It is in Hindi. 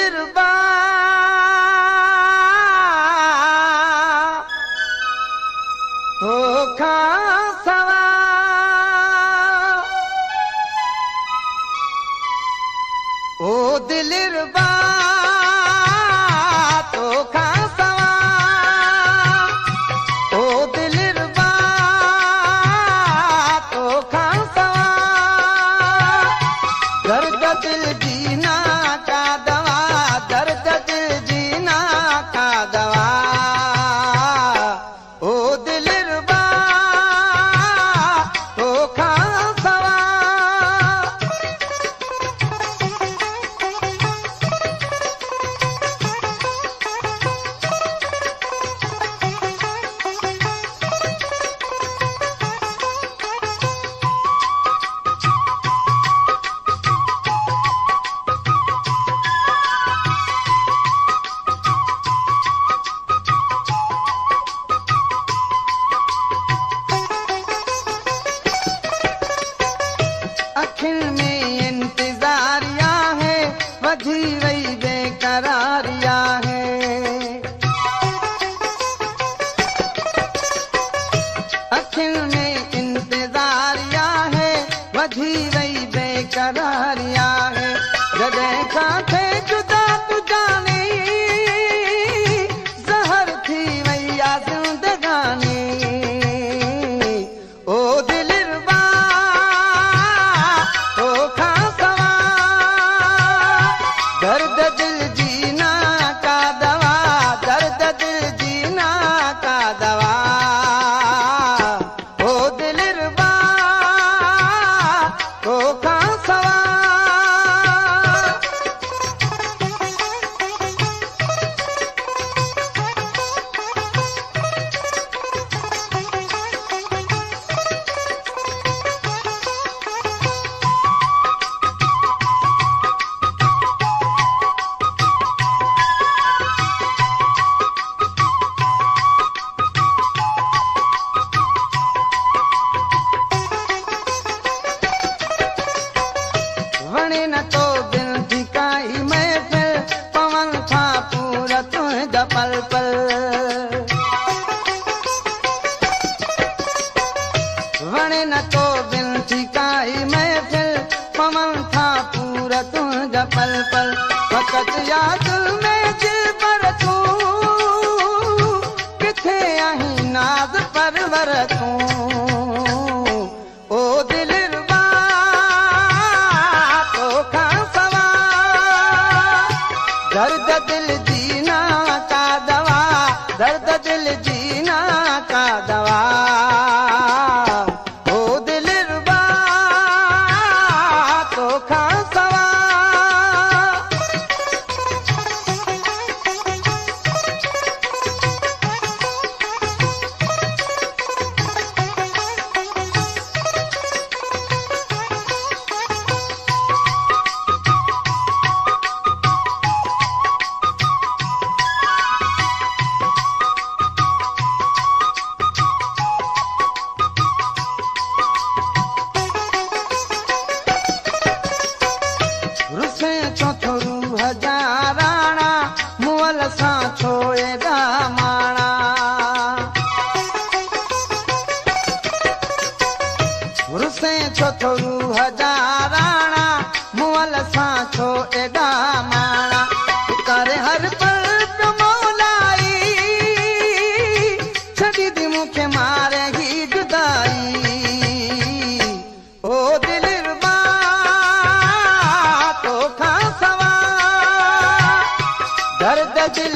दिलरुबा तोखा सवा ओ दिलरुबा तोखा सवा ओ दिलरुबा तोखा सवा दर्द दिल जीना का दवा दर्द दिल जीना का दवा ओ दिलरुबा तोखा सवा अखिल में इंतजारिया है वधी वही बेकरारिया है अखिल में इंतजारिया है वधी वही बेकरारिया है जगह का थे जुदा तू जाने जहर थी मैया जिंदगानी ओ दिलरुबा तोखा सवा दर्द दिल जीना का दवा दर्द दिल जीना का दवा ओ दिलरुबा तोखा सवा वणे न तो दिल ठिकाई महफिल पवन था पूरा तुझा पल पल वणे न तो दिल ठिकाई महफिल पवन था पूरा तुझा पल पल फकत याद में दिल पर तू किथे आही नाज परवर तू ओ दिलरुबा तोखा सवा दर्द दिल जीना का दवा दर्द दिल जीना का दवा ओ दिलरुबा तोखा सवा रुसे चौथरू हजाराना मुअल सां छोए माणा रुसे चौथरू हजाराना मुअल सां छोए माणा करे हर पल प्रमोलाई छड़ी दी मुखे मारे ही जुदाई ओ दिलरुबा तोखा सवा दर्द दिल